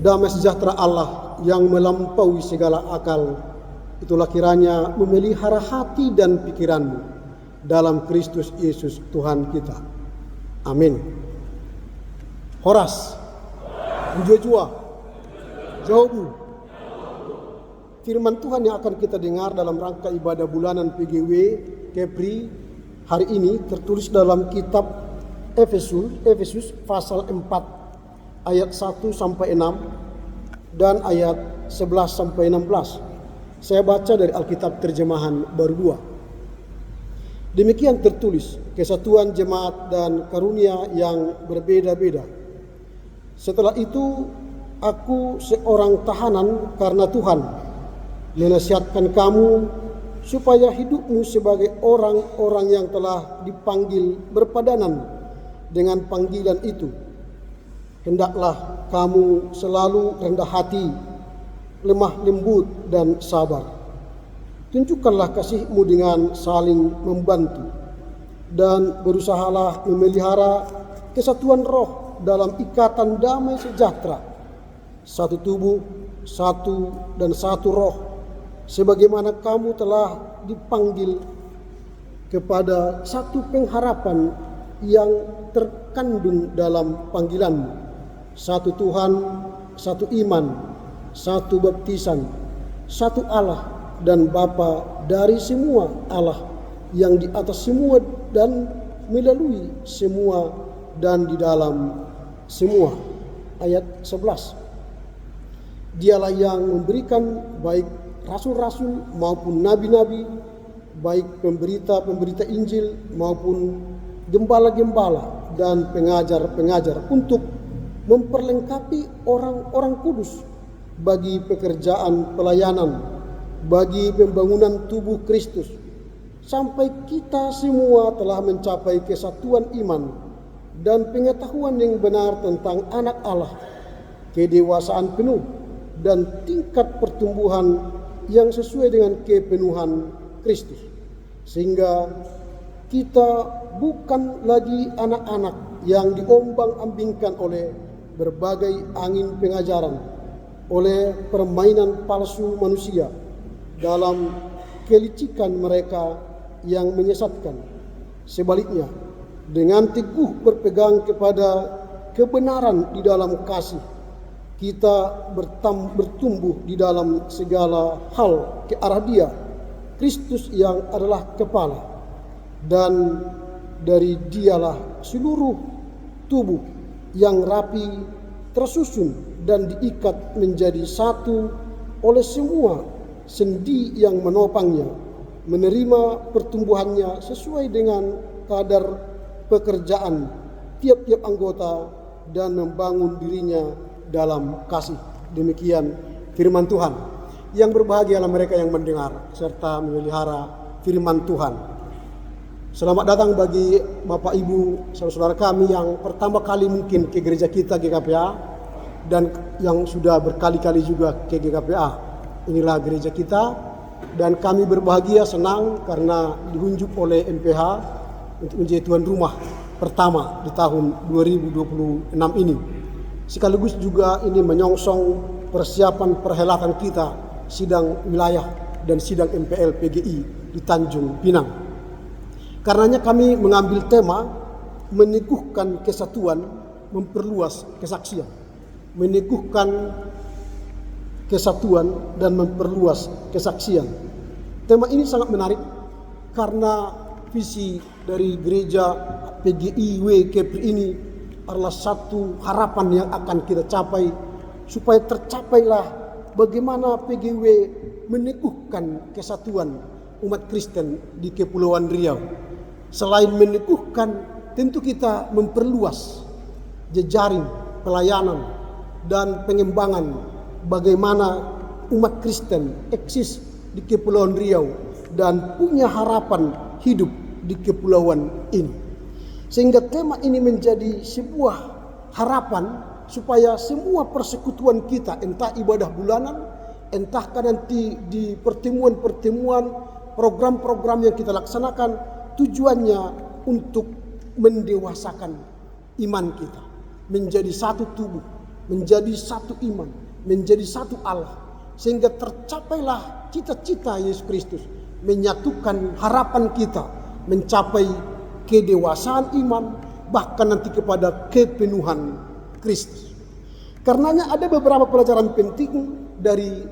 damai sejahtera Allah yang melampaui segala akal, itulah kiranya memelihara hati dan pikiranmu dalam Kristus Yesus Tuhan kita. Amin. Horas, Jua, Jawabu. Firman Tuhan yang akan kita dengar dalam rangka ibadah bulanan PGW Kepri hari ini tertulis dalam kitab Efesus pasal 4 ayat 1 sampai 6 dan ayat 11 sampai 16. Saya baca dari Alkitab terjemahan baru 2. Demikian tertulis, kesatuan jemaat dan karunia yang berbeda-beda. Setelah itu aku seorang tahanan karena Tuhan menasihatkan kamu supaya hidupmu sebagai orang-orang yang telah dipanggil berpadanan dengan panggilan itu. Hendaklah kamu selalu rendah hati, lemah lembut dan sabar. Tunjukkanlah kasihmu dengan saling membantu dan berusahalah memelihara kesatuan roh dalam ikatan damai sejahtera. Satu tubuh, satu dan satu roh, sebagaimana kamu telah dipanggil kepada satu pengharapan yang terkandung dalam panggilanmu. Satu Tuhan, satu iman, satu baptisan, satu Allah dan Bapa dari semua Allah yang di atas semua dan melalui semua dan di dalam semua. Ayat 11. Dialah yang memberikan baik rasul-rasul maupun nabi-nabi, baik pemberita-pemberita Injil maupun gembala-gembala dan pengajar-pengajar untuk memperlengkapi orang-orang kudus bagi pekerjaan pelayanan, bagi pembangunan tubuh Kristus, sampai kita semua telah mencapai kesatuan iman dan pengetahuan yang benar tentang anak Allah, kedewasaan penuh dan tingkat pertumbuhan yang sesuai dengan kepenuhan Kristus, sehingga kita bukan lagi anak-anak yang diombang-ambingkan oleh berbagai angin pengajaran, oleh permainan palsu manusia dalam kelicikan mereka yang menyesatkan. Sebaliknya, dengan teguh berpegang kepada kebenaran di dalam kasih, kita bertumbuh di dalam segala hal ke arah Dia, Kristus yang adalah kepala, dan dari Dialah seluruh tubuh yang rapi tersusun dan diikat menjadi satu oleh semua sendi yang menopangnya, menerima pertumbuhannya sesuai dengan kadar pekerjaan tiap-tiap anggota dan membangun dirinya dalam kasih. Demikian firman Tuhan. Yang berbahagialah mereka yang mendengar serta memelihara firman Tuhan. Selamat datang bagi Bapak Ibu saudara-saudara kami yang pertama kali mungkin ke gereja kita GKPA dan yang sudah berkali-kali juga ke GKPA. Inilah gereja kita dan kami berbahagia, senang karena diunjuk oleh MPH untuk menjadi tuan rumah pertama di tahun 2026 ini. Sekaligus juga ini menyongsong persiapan perhelatan kita sidang wilayah dan sidang MPL PGI di Tanjung Pinang. Karenanya kami mengambil tema meneguhkan kesatuan, memperluas kesaksian. Meneguhkan kesatuan dan memperluas kesaksian. Tema ini sangat menarik karena visi dari gereja PGIW Kepri ini adalah satu harapan yang akan kita capai, supaya tercapailah bagaimana PGW meneguhkan kesatuan umat Kristen di Kepulauan Riau. Selain meneguhkan, tentu kita memperluas jejaring pelayanan dan pengembangan bagaimana umat Kristen eksis di Kepulauan Riau dan punya harapan hidup di kepulauan ini. Sehingga tema ini menjadi sebuah harapan supaya semua persekutuan kita, entah ibadah bulanan, entahkah nanti di pertemuan-pertemuan, program-program yang kita laksanakan, tujuannya untuk mendewasakan iman kita, menjadi satu tubuh, menjadi satu iman, menjadi satu Allah. Sehingga tercapailah cita-cita Yesus Kristus, menyatukan harapan kita, mencapai kedewasaan iman, bahkan nanti kepada kepenuhan Kristus. Karenanya ada beberapa pelajaran penting dari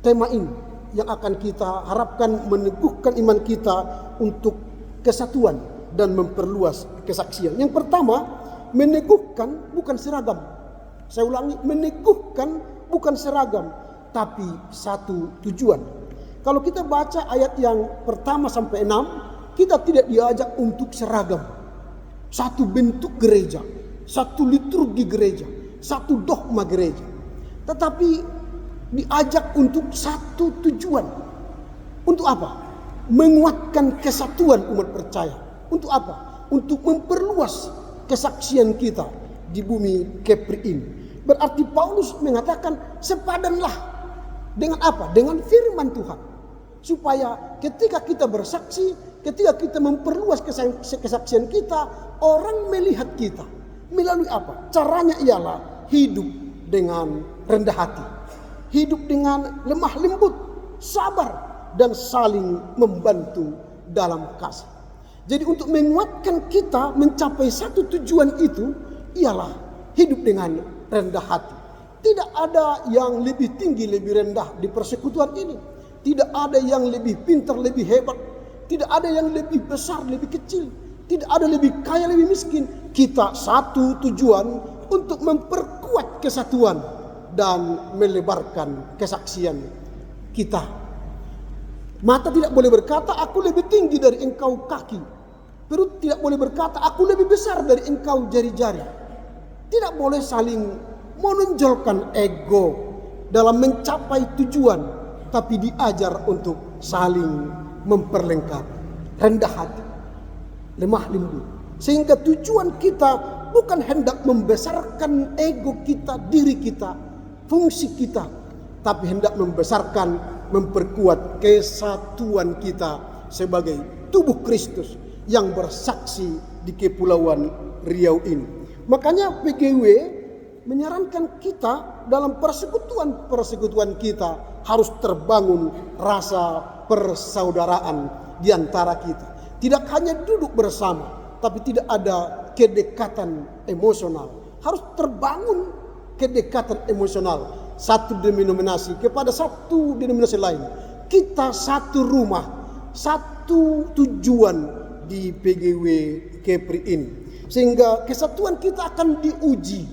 tema ini yang akan kita harapkan meneguhkan iman kita untuk kesatuan dan memperluas kesaksian. Yang pertama, meneguhkan bukan seragam. Saya ulangi, meneguhkan bukan seragam, tapi satu tujuan. Kalau kita baca ayat yang pertama sampai 6, kita tidak diajak untuk seragam. Satu bentuk gereja, satu liturgi gereja, satu dogma gereja. Tetapi diajak untuk satu tujuan. Untuk apa? Menguatkan kesatuan umat percaya. Untuk apa? Untuk memperluas kesaksian kita di bumi Kepri ini. Berarti Paulus mengatakan sepadanlah dengan apa? Dengan firman Tuhan. Supaya ketika kita bersaksi, ketika kita memperluas kesaksian kita, orang melihat kita. Melalui apa? Caranya ialah hidup dengan rendah hati. Hidup dengan lemah lembut, sabar, dan saling membantu dalam kasih. Jadi untuk menguatkan kita mencapai satu tujuan itu, ialah hidup dengan rendah hati. Tidak ada yang lebih tinggi, lebih rendah di persekutuan ini. Tidak ada yang lebih pintar, lebih hebat. Tidak ada yang lebih besar, lebih kecil. Tidak ada lebih kaya, lebih miskin. Kita satu tujuan untuk memperkuat kesatuan dan melebarkan kesaksian kita. Mata tidak boleh berkata, aku lebih tinggi dari engkau kaki. Perut tidak boleh berkata, aku lebih besar dari engkau jari-jari. Tidak boleh saling menonjolkan ego dalam mencapai tujuan, tapi diajar untuk saling memperlengkapi. Rendah hati, lemah lembut. Sehingga tujuan kita bukan hendak membesarkan ego kita, diri kita, fungsi kita, tapi hendak membesarkan, memperkuat kesatuan kita sebagai tubuh Kristus yang bersaksi di Kepulauan Riau ini. Makanya PGW menyarankan kita dalam persekutuan kita harus terbangun rasa persaudaraan di antara kita. Tidak hanya duduk bersama, tapi tidak ada kedekatan emosional. Harus terbangun kedekatan emosional. Satu denominasi kepada satu denominasi lain. Kita satu rumah, satu tujuan di PGW Kepri ini. Sehingga kesatuan kita akan diuji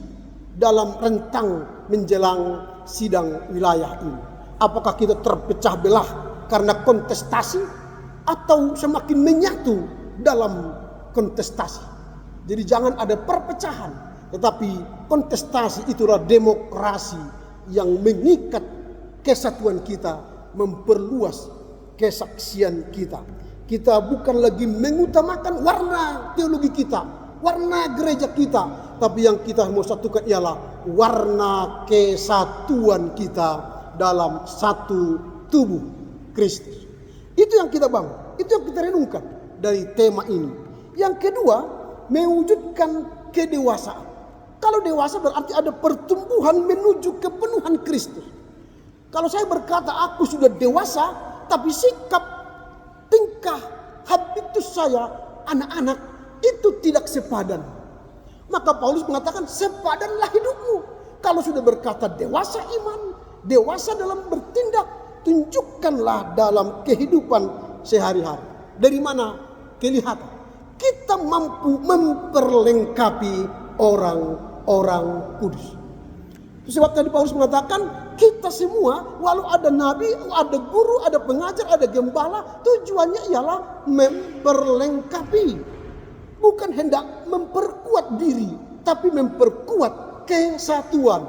dalam rentang menjelang sidang wilayah ini. Apakah kita terpecah belah karena kontestasi atau semakin menyatu dalam kontestasi. Jadi jangan ada perpecahan, tetapi kontestasi itulah demokrasi yang mengikat kesatuan kita, memperluas kesaksian kita. Kita bukan lagi mengutamakan warna teologi kita, warna gereja kita, tapi yang kita mau satukan ialah warna kesatuan kita dalam satu tubuh Kristus. Itu yang kita bangun, itu yang kita renungkan dari tema ini. Yang kedua, mewujudkan kedewasaan. Kalau dewasa berarti ada pertumbuhan menuju kepenuhan Kristus. Kalau saya berkata aku sudah dewasa, tapi sikap, tingkah, habitus saya anak-anak itu tidak sepadan. Maka Paulus mengatakan sepadanlah hidupmu. Kalau sudah berkata dewasa iman, dewasa dalam bertindak, tunjukkanlah dalam kehidupan sehari-hari. Dari mana kelihatan? Kita mampu memperlengkapi orang-orang kudus. Sebab tadi Paulus mengatakan kita semua, walau ada nabi, ada guru, ada pengajar, ada gembala, tujuannya ialah memperlengkapi. Bukan hendak memperkuat diri, tapi memperkuat kesatuan.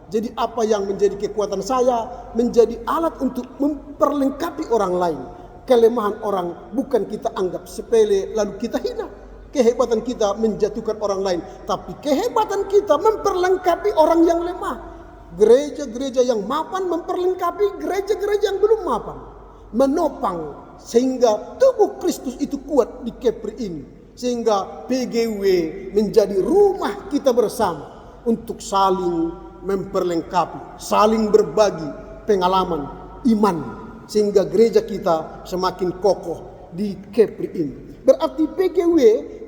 Jadi apa yang menjadi kekuatan saya menjadi alat untuk memperlengkapi orang lain. Kelemahan orang bukan kita anggap sepele lalu kita hina. Kehebatan kita menjatuhkan orang lain, tapi kehebatan kita memperlengkapi orang yang lemah. Gereja-gereja yang mapan memperlengkapi gereja-gereja yang belum mapan. Menopang sehingga tubuh Kristus itu kuat di Kepri ini. Sehingga PGW menjadi rumah kita bersama. untuk saling memperlengkapi, saling berbagi pengalaman iman, sehingga gereja kita semakin kokoh di Kepri ini. Berarti PGW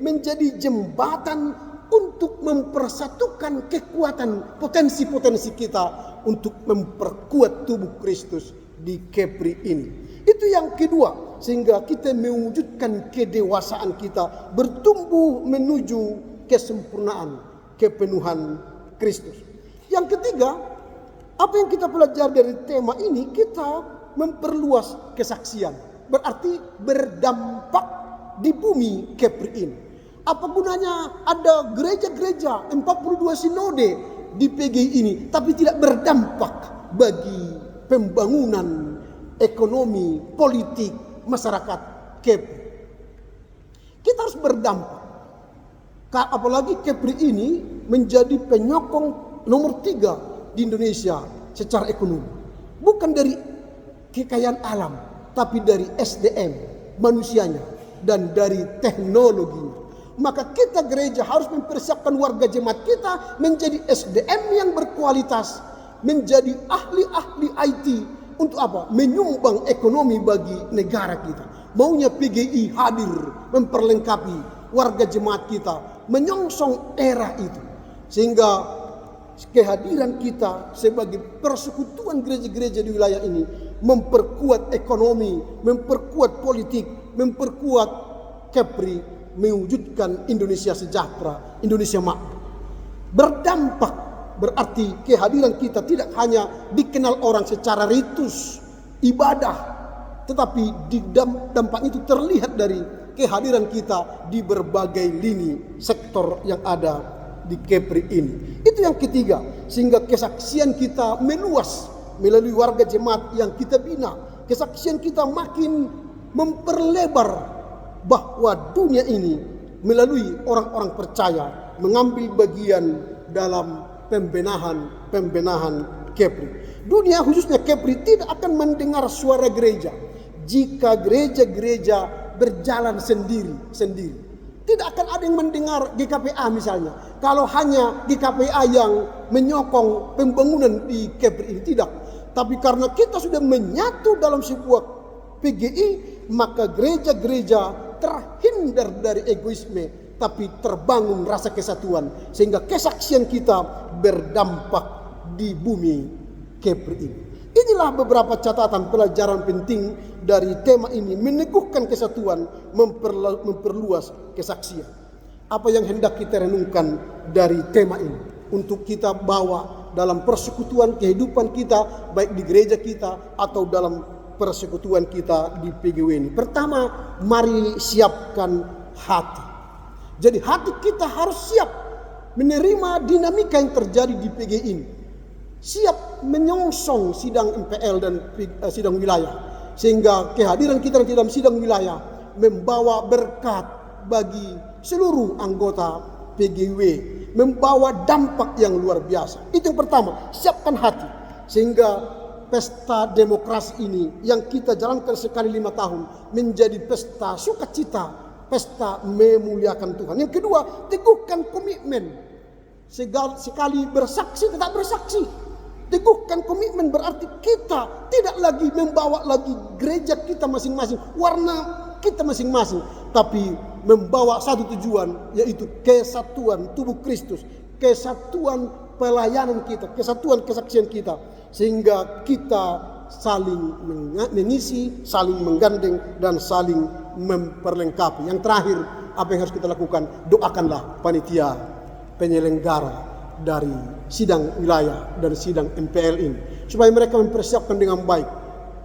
menjadi jembatan untuk mempersatukan kekuatan potensi-potensi kita untuk memperkuat tubuh Kristus di Kepri ini. Itu yang kedua, sehingga kita mewujudkan kedewasaan kita bertumbuh menuju kesempurnaan, kepenuhan Kristus. Yang ketiga, apa yang kita pelajari dari tema ini, kita memperluas kesaksian. Berarti berdampak di bumi Kepri ini. Apa gunanya ada gereja-gereja 42 sinode di PGI ini, tapi tidak berdampak bagi pembangunan ekonomi, politik, masyarakat Kepri. Kita harus berdampak. Apalagi Kepri ini menjadi penyokong nomor 3 di Indonesia secara ekonomi. Bukan dari kekayaan alam, tapi dari SDM manusianya dan dari teknologinya. Maka kita gereja harus mempersiapkan warga jemaat kita menjadi SDM yang berkualitas, menjadi ahli-ahli IT untuk apa? Menyumbang ekonomi bagi negara kita. Maunya PGI hadir memperlengkapi warga jemaat kita, menyongsong era itu. Sehingga kehadiran kita sebagai persekutuan gereja-gereja di wilayah ini memperkuat ekonomi, memperkuat politik, memperkuat Kepri, mewujudkan Indonesia sejahtera, Indonesia makmur. Berdampak berarti kehadiran kita tidak hanya dikenal orang secara ritus ibadah, tetapi dampak itu terlihat dari kehadiran kita di berbagai lini sektor yang ada di Kepri ini. Itu yang ketiga, sehingga kesaksian kita meluas melalui warga jemaat yang kita bina. Kesaksian kita makin memperlebar bahwa dunia ini melalui orang-orang percaya mengambil bagian dalam pembenahan Kepri. Dunia khususnya Kepri tidak akan mendengar suara gereja jika gereja-gereja berjalan sendiri. Tidak akan ada yang mendengar GKPA misalnya. Kalau hanya GKPA yang menyokong pembangunan di Kepri ini, tidak. Tapi karena kita sudah menyatu dalam sebuah PGI, maka gereja-gereja terhindar dari egoisme, tapi terbangun rasa kesatuan, sehingga kesaksian kita berdampak di bumi Kepri ini. Inilah beberapa catatan pelajaran penting dari tema ini, meneguhkan kesatuan, memperluas kesaksian. Apa yang hendak kita renungkan dari tema ini untuk kita bawa dalam persekutuan kehidupan kita, baik di gereja kita atau dalam persekutuan kita di PGW ini. Pertama, mari siapkan hati. Jadi hati kita harus siap menerima dinamika yang terjadi di PGI ini. Siap menyongsong sidang MPL dan sidang wilayah. Sehingga kehadiran kita di dalam sidang wilayah membawa berkat bagi seluruh anggota PGW. Membawa dampak yang luar biasa. Itu yang pertama, siapkan hati. Sehingga pesta demokrasi ini yang kita jalankan sekali 5 tahun menjadi pesta sukacita, pesta memuliakan Tuhan. Yang kedua, teguhkan komitmen. Sekali bersaksi tetap bersaksi. Teguhkan komitmen berarti kita tidak lagi membawa lagi gereja kita masing-masing, warna kita masing-masing, tapi membawa satu tujuan, yaitu kesatuan tubuh Kristus, kesatuan pelayanan kita, kesatuan kesaksian kita, sehingga kita saling mengisi, saling menggandeng, dan saling memperlengkapi. Yang terakhir, apa yang harus kita lakukan? Doakanlah panitia penyelenggara dari sidang wilayah dan sidang MPL ini, supaya mereka mempersiapkan dengan baik.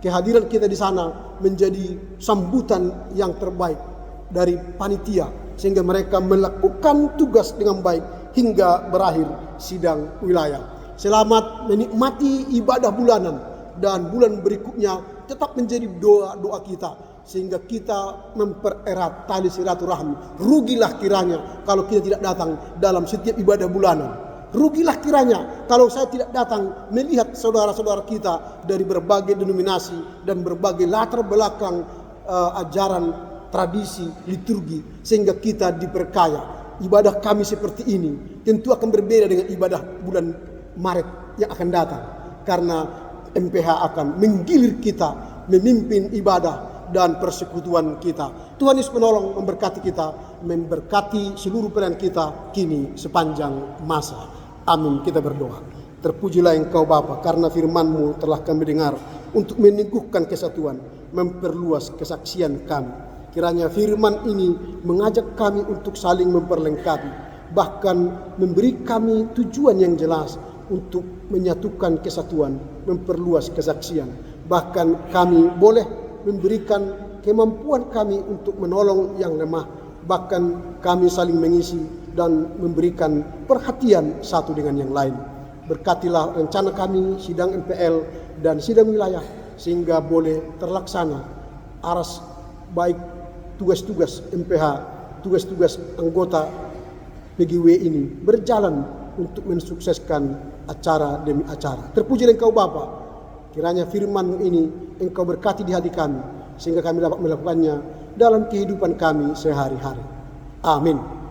Kehadiran kita di sana menjadi sambutan yang terbaik dari panitia, sehingga mereka melakukan tugas dengan baik hingga berakhir sidang wilayah. Selamat menikmati ibadah bulanan, dan bulan berikutnya tetap menjadi doa-doa kita, sehingga kita mempererat tali silaturahmi. Rugilah kiranya kalau kita tidak datang dalam setiap ibadah bulanan. Rugilah kiranya kalau saya tidak datang melihat saudara-saudara kita dari berbagai denominasi dan berbagai latar belakang ajaran, tradisi, liturgi, sehingga kita diperkaya. ibadah kami seperti ini tentu akan berbeda dengan ibadah bulan Maret yang akan datang. Karena MPH akan menggilir kita memimpin ibadah dan persekutuan kita. Tuhan Yesus menolong, memberkati kita, memberkati seluruh pelayan kita kini sepanjang masa. Amin. Kita berdoa. Terpujilah Engkau Bapa, karena firman-Mu telah kami dengar untuk meneguhkan kesatuan, memperluas kesaksian kami. Kiranya firman ini mengajak kami untuk saling memperlengkapi, bahkan memberi kami tujuan yang jelas untuk menyatukan kesatuan, memperluas kesaksian. Bahkan kami boleh memberikan kemampuan kami untuk menolong yang lemah, bahkan kami saling mengisi dan memberikan perhatian satu dengan yang lain. Berkatilah rencana kami, sidang MPL dan sidang wilayah, sehingga boleh terlaksana aras baik tugas-tugas MPH, tugas-tugas anggota PGW ini berjalan untuk mensukseskan acara demi acara. Terpujilah Engkau Bapa, kiranya firman ini Engkau berkati di hati kami, sehingga kami dapat melakukannya dalam kehidupan kami sehari-hari. Amin.